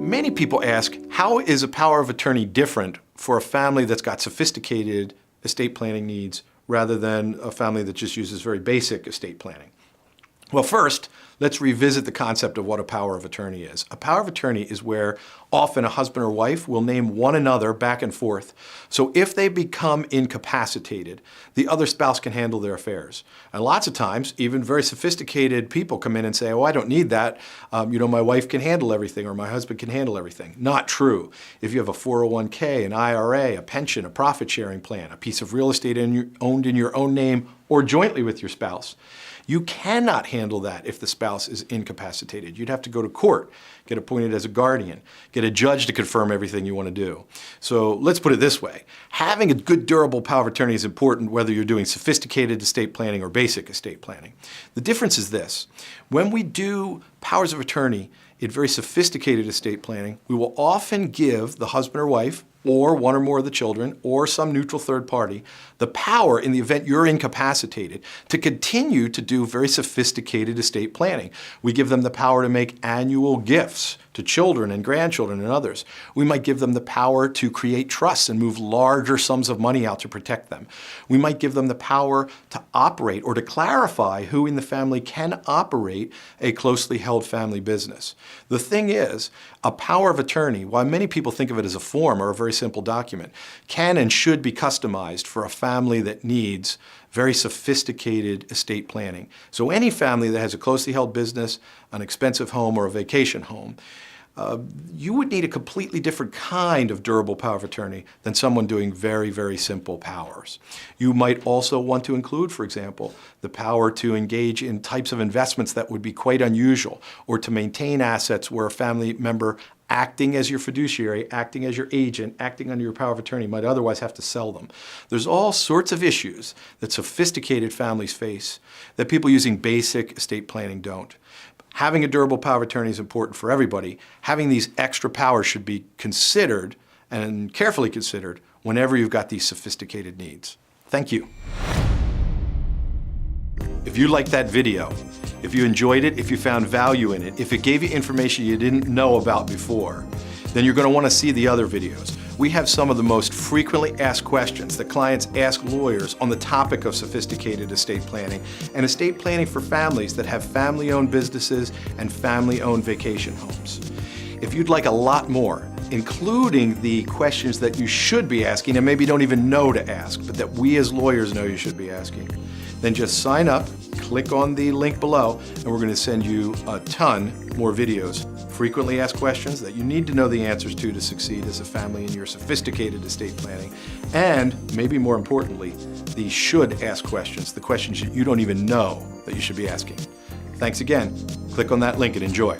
Many people ask, how is a power of attorney different for a family that's got sophisticated estate planning needs rather than a family that just uses very basic estate planning? Well, first, let's revisit the concept of what a power of attorney is. A power of attorney is where often a husband or wife will name one another back and forth. So if they become incapacitated, the other spouse can handle their affairs. And lots of times, even very sophisticated people come in and say, oh, I don't need that. My wife can handle everything, or my husband can handle everything. Not true. If you have a 401k, an IRA, a pension, a profit-sharing plan, a piece of real estate owned in your own name or jointly with your spouse, you cannot handle that if the spouse is incapacitated. You'd have to go to court, get appointed as a guardian, get a judge to confirm everything you want to do. So let's put it this way. Having a good durable power of attorney is important whether you're doing sophisticated estate planning or basic estate planning. The difference is this. When we do powers of attorney in very sophisticated estate planning, we will often give the husband or wife, or one or more of the children, or some neutral third party, the power in the event you're incapacitated to continue to do very sophisticated estate planning. We give them the power to make annual gifts to children and grandchildren and others. We might give them the power to create trusts and move larger sums of money out to protect them. We might give them the power to operate or to clarify who in the family can operate a closely held family business. The thing is, a power of attorney, while many people think of it as a form or a very simple document, can and should be customized for a family that needs very sophisticated estate planning. So any family that has a closely held business, an expensive home, or a vacation home, you would need a completely different kind of durable power of attorney than someone doing very, very simple powers. You might also want to include, for example, the power to engage in types of investments that would be quite unusual, or to maintain assets where a family member acting as your fiduciary, acting as your agent, acting under your power of attorney might otherwise have to sell them. There's all sorts of issues that sophisticated families face that people using basic estate planning don't. Having a durable power of attorney is important for everybody. Having these extra powers should be considered and carefully considered whenever you've got these sophisticated needs. Thank you. If you liked that video, if you enjoyed it, if you found value in it, if it gave you information you didn't know about before, then you're going to want to see the other videos. We have some of the most frequently asked questions that clients ask lawyers on the topic of sophisticated estate planning and estate planning for families that have family-owned businesses and family-owned vacation homes. If you'd like a lot more, including the questions that you should be asking and maybe don't even know to ask, but that we as lawyers know you should be asking, then just sign up, click on the link below, and we're going to send you a ton more videos. Frequently asked questions that you need to know the answers to succeed as a family in your sophisticated estate planning. And maybe more importantly, the should ask questions, the questions you don't even know that you should be asking. Thanks again. Click on that link and enjoy.